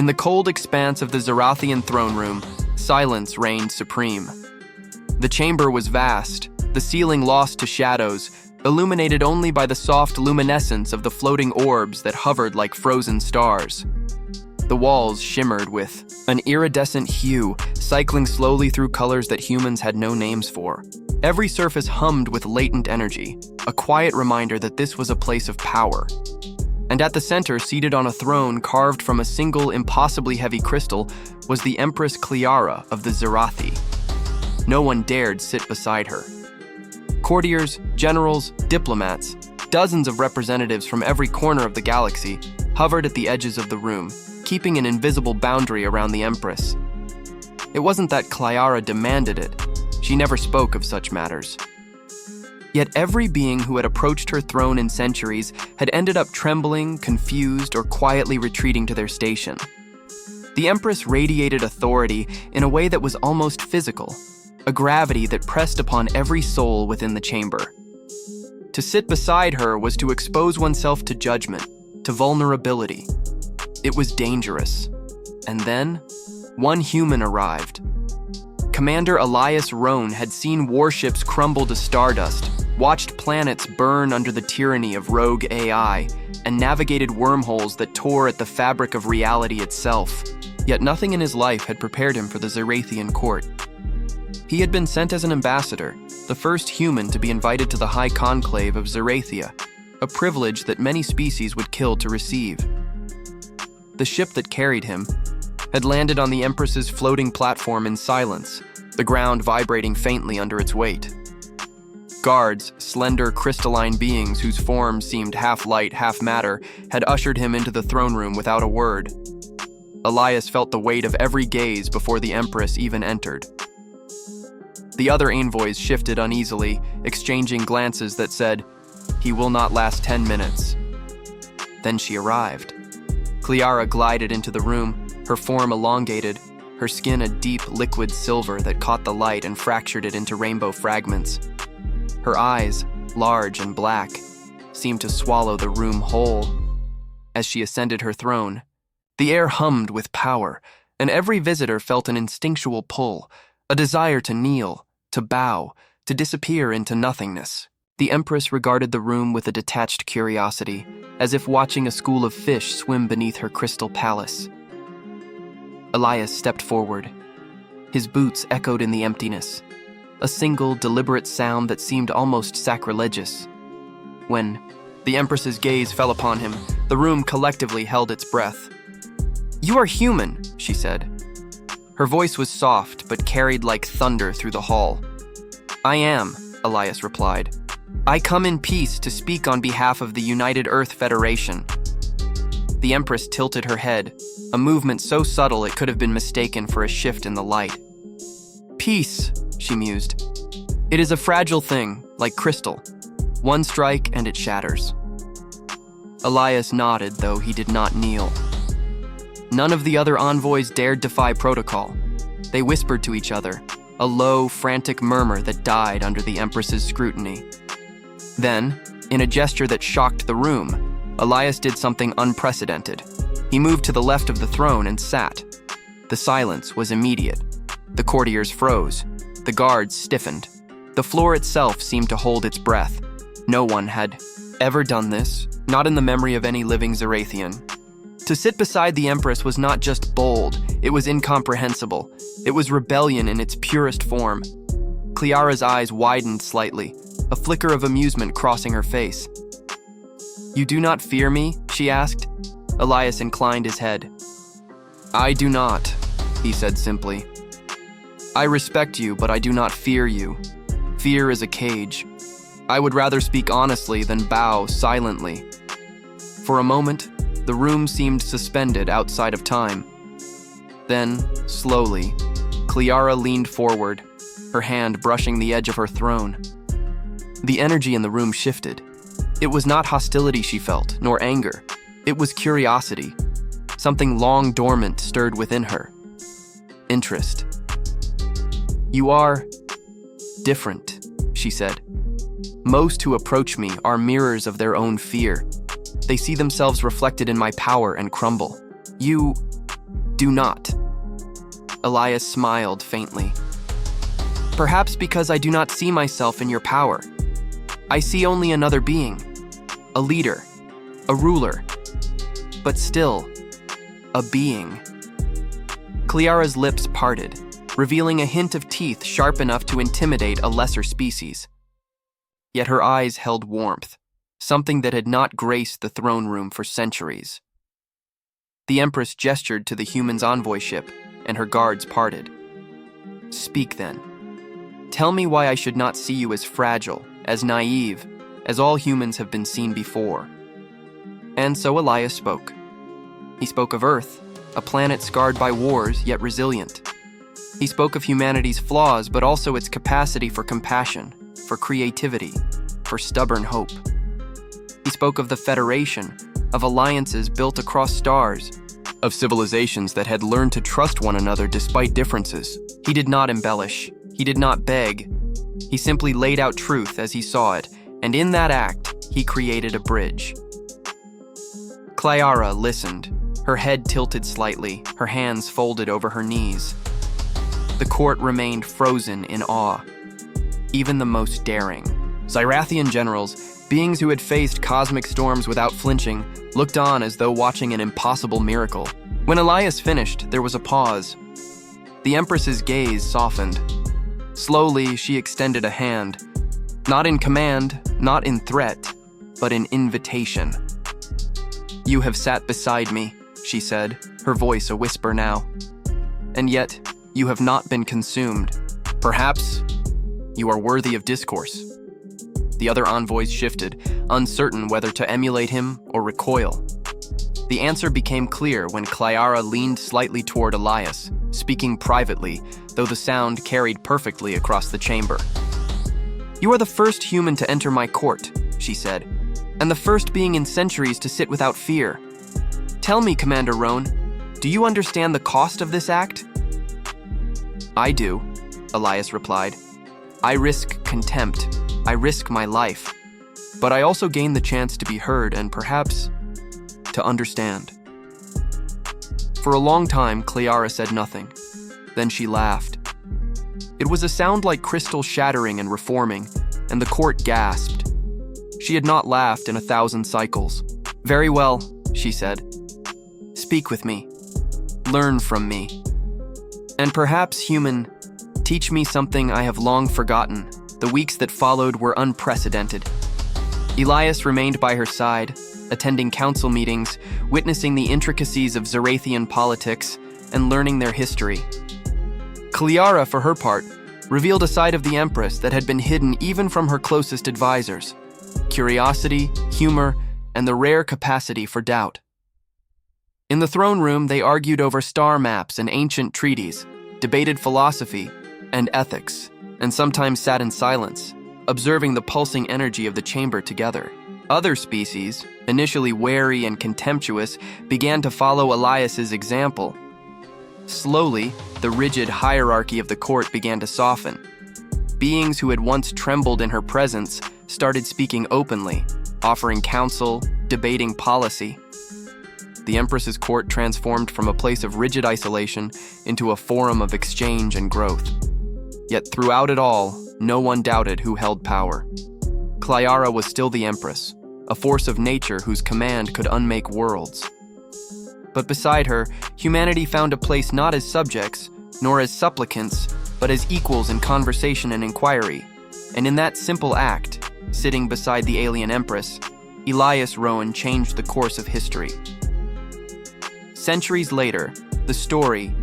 In the cold expanse of the Zerathian throne room, silence reigned supreme. The chamber was vast, the ceiling lost to shadows, illuminated only by the soft luminescence of the floating orbs that hovered like frozen stars. The walls shimmered with an iridescent hue, cycling slowly through colors that humans had no names for. Every surface hummed with latent energy, a quiet reminder that this was a place of power. And at the center, seated on a throne carved from a single impossibly heavy crystal, was the Empress Cleara of the Zerathi. No one dared sit beside her. Courtiers, generals, diplomats, dozens of representatives from every corner of the galaxy hovered at the edges of the room, keeping an invisible boundary around the Empress. It wasn't that Cleara demanded it. She never spoke of such matters. Yet every being who had approached her throne in centuries had ended up trembling, confused, or quietly retreating to their station. The Empress radiated authority in a way that was almost physical, a gravity that pressed upon every soul within the chamber. To sit beside her was to expose oneself to judgment, to vulnerability. It was dangerous. And then, one human arrived. Commander Elias Roan had seen warships crumble to stardust, watched planets burn under the tyranny of rogue AI, and navigated wormholes that tore at the fabric of reality itself. Yet nothing in his life had prepared him for the Zerathian court. He had been sent as an ambassador, the first human to be invited to the High Conclave of Zerathia, a privilege that many species would kill to receive. The ship that carried him had landed on the Empress's floating platform in silence, the ground vibrating faintly under its weight. Guards, slender, crystalline beings whose forms seemed half light, half matter, had ushered him into the throne room without a word. Elias felt the weight of every gaze before the Empress even entered. The other envoys shifted uneasily, exchanging glances that said, "He will not last 10 minutes." Then she arrived. Cleara glided into the room, her form elongated, her skin a deep liquid silver that caught the light and fractured it into rainbow fragments. Her eyes, large and black, seemed to swallow the room whole. As she ascended her throne, the air hummed with power, and every visitor felt an instinctual pull, a desire to kneel, to bow, to disappear into nothingness. The Empress regarded the room with a detached curiosity, as if watching a school of fish swim beneath her crystal palace. Elias stepped forward. His boots echoed in the emptiness, a single, deliberate sound that seemed almost sacrilegious. When the Empress's gaze fell upon him, the room collectively held its breath. "You are human," she said. Her voice was soft, but carried like thunder through the hall. "I am," Elias replied. "I come in peace to speak on behalf of the United Earth Federation." The Empress tilted her head, a movement so subtle it could have been mistaken for a shift in the light. "Peace," she mused. "It is a fragile thing, like crystal. One strike and it shatters." Elias nodded, though he did not kneel. None of the other envoys dared defy protocol. They whispered to each other, a low, frantic murmur that died under the Empress's scrutiny. Then, in a gesture that shocked the room, Elias did something unprecedented. He moved to the left of the throne and sat. The silence was immediate. The courtiers froze. The guards stiffened. The floor itself seemed to hold its breath. No one had ever done this, not in the memory of any living Zerathian. To sit beside the Empress was not just bold, it was incomprehensible. It was rebellion in its purest form. Cleara's eyes widened slightly, a flicker of amusement crossing her face. "You do not fear me?" she asked. Elias inclined his head. "I do not," he said simply. "I respect you, but I do not fear you. Fear is a cage. I would rather speak honestly than bow silently." For a moment, the room seemed suspended outside of time. Then, slowly, Cleara leaned forward, her hand brushing the edge of her throne. The energy in the room shifted. It was not hostility she felt, nor anger. It was curiosity. Something long dormant stirred within her. Interest. "You are different," she said. "Most who approach me are mirrors of their own fear. They see themselves reflected in my power and crumble. You Do not. Elias smiled faintly. Perhaps because I do not see myself in your power. I see only another being, a leader, a ruler, but still, a being. Cleara's lips parted, revealing a hint of teeth sharp enough to intimidate a lesser species. Yet her eyes held warmth, something that had not graced the throne room for centuries. The Empress gestured to the human's envoy ship, and her guards parted. Speak then. Tell me why I should not see you as fragile, as naive, as all humans have been seen before. And so Elias spoke. He spoke of Earth, a planet scarred by wars yet resilient. He spoke of humanity's flaws, but also its capacity for compassion, for creativity, for stubborn hope. He spoke of the Federation, of alliances built across stars, of civilizations that had learned to trust one another despite differences. He did not embellish. He did not beg. He simply laid out truth as he saw it, and in that act, he created a bridge. Cleara listened, her head tilted slightly, her hands folded over her knees. The court remained frozen in awe. Even the most daring. Zyrathian generals, beings who had faced cosmic storms without flinching, looked on as though watching an impossible miracle. When Elias finished, there was a pause. The Empress's gaze softened. Slowly, she extended a hand. Not in command, not in threat, but in invitation. You have sat beside me, she said, her voice a whisper now. And yet, you have not been consumed. Perhaps you are worthy of discourse. The other envoys shifted, uncertain whether to emulate him or recoil. The answer became clear when Cleara leaned slightly toward Elias, speaking privately, though the sound carried perfectly across the chamber. You are the first human to enter my court, she said, and the first being in centuries to sit without fear. Tell me, Commander Roan, do you understand the cost of this act? I do, Elias replied. I risk contempt. I risk my life. But I also gain the chance to be heard and perhaps to understand. For a long time, Cleara said nothing. Then she laughed. It was a sound like crystal shattering and reforming, and the court gasped. She had not laughed in 1,000 cycles. Very well, she said. Speak with me. Learn from me. And perhaps, human, teach me something I have long forgotten. The weeks that followed were unprecedented. Elias remained by her side, attending council meetings, witnessing the intricacies of Zarathian politics, and learning their history. Cleara, for her part, revealed a side of the Empress that had been hidden even from her closest advisors: curiosity, humor, and the rare capacity for doubt. In the throne room, they argued over star maps and ancient treaties, debated philosophy and ethics, and sometimes sat in silence, observing the pulsing energy of the chamber together. Other species, initially wary and contemptuous, began to follow Elias's example. Slowly, the rigid hierarchy of the court began to soften. Beings who had once trembled in her presence started speaking openly, offering counsel, debating policy. The Empress's court transformed from a place of rigid isolation into a forum of exchange and growth. Yet throughout it all, no one doubted who held power. Cleara was still the Empress, a force of nature whose command could unmake worlds. But beside her, humanity found a place not as subjects, nor as supplicants, but as equals in conversation and inquiry. And in that simple act, sitting beside the Alien Empress, Elias Roan changed the course of history. Centuries later, the story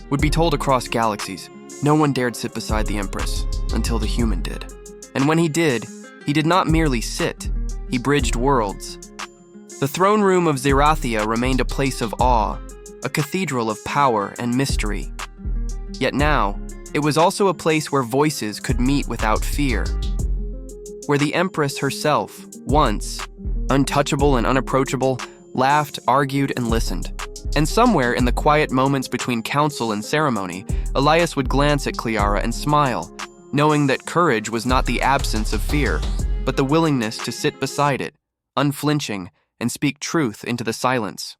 would be told across galaxies. No one dared sit beside the Empress until the human did. And when he did not merely sit, he bridged worlds. The throne room of Zerathia remained a place of awe, a cathedral of power and mystery. Yet now, it was also a place where voices could meet without fear, where the Empress herself, once untouchable and unapproachable, laughed, argued, and listened. And somewhere in the quiet moments between council and ceremony, Elias would glance at Cleara and smile, knowing that courage was not the absence of fear, but the willingness to sit beside it, unflinching, and speak truth into the silence.